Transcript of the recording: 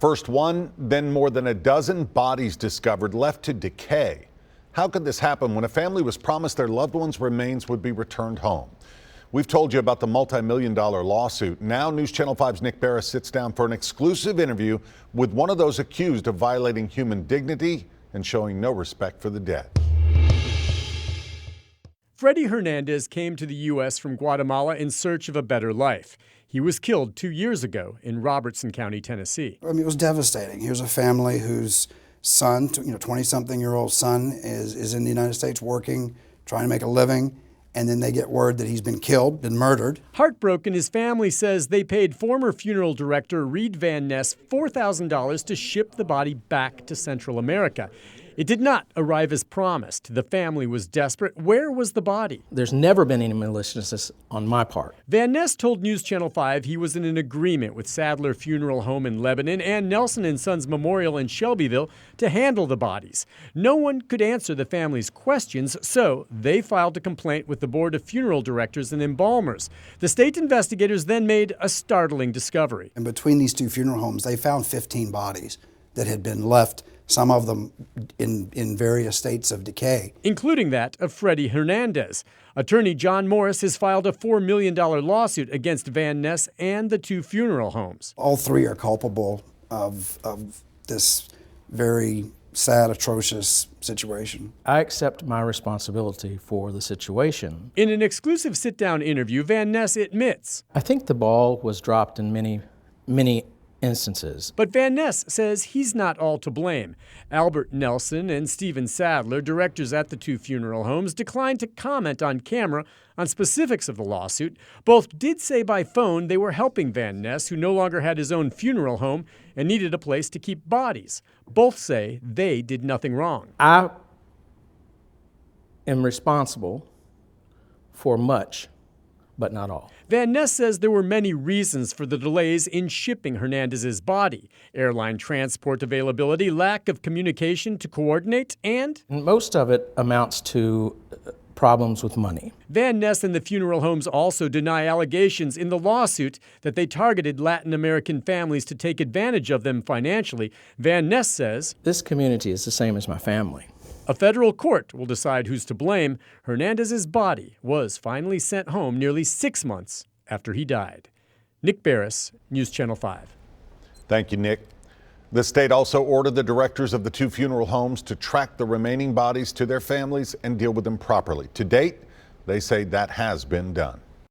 First one, then more than a dozen bodies discovered left to decay. How could this happen when a family was promised their loved ones' remains would be returned home? We've told you about the multi-million-dollar lawsuit. Now News Channel 5's Nick Barris sits down for an exclusive interview with one of those accused of violating human dignity and showing no respect for the dead. Freddy Hernandez came to the U.S. from Guatemala in search of a better life. He was killed 2 years ago in Robertson County, Tennessee. I mean, it was devastating. Here's a family whose son, 20-something-year-old son, is in the United States working, trying to make a living, and then they get word that he's been killed, been murdered. Heartbroken, his family says they paid former funeral director Reed Van Ness $4,000 to ship the body back to Central America. It did not arrive as promised. The family was desperate. Where was the body? There's never been any maliciousness on my part. Van Ness told News Channel 5 he was in an agreement with Sadler Funeral Home in Lebanon and Nelson & Sons Memorial in Shelbyville to handle the bodies. No one could answer the family's questions, so they filed a complaint with the Board of Funeral Directors and Embalmers. The state investigators then made a startling discovery. And between these two funeral homes, they found 15 bodies that had been left, some of them in various states of decay, including that of Freddy Hernandez. Attorney John Morris has filed a $4 million lawsuit against Van Ness and the two funeral homes. All three are culpable of this very sad, atrocious situation. I accept my responsibility for the situation. In an exclusive sit-down interview, Van Ness admits, I think the ball was dropped in many instances. But Van Ness says he's not all to blame. Albert Nelson and Stephen Sadler, directors at the two funeral homes, declined to comment on camera on specifics of the lawsuit. Both did say by phone they were helping Van Ness, who no longer had his own funeral home and needed a place to keep bodies. Both say they did nothing wrong. I am responsible for much, but not all. Van Ness says there were many reasons for the delays in shipping Hernandez's body. Airline transport availability, lack of communication to coordinate, and most of it amounts to problems with money. Van Ness and the funeral homes also deny allegations in the lawsuit that they targeted Latin American families to take advantage of them financially. Van Ness says, this community is the same as my family. A federal court will decide who's to blame. Hernandez's body was finally sent home nearly 6 months after he died. Nick Barris, News Channel 5. Thank you, Nick. The state also ordered the directors of the two funeral homes to track the remaining bodies to their families and deal with them properly. To date, they say that has been done.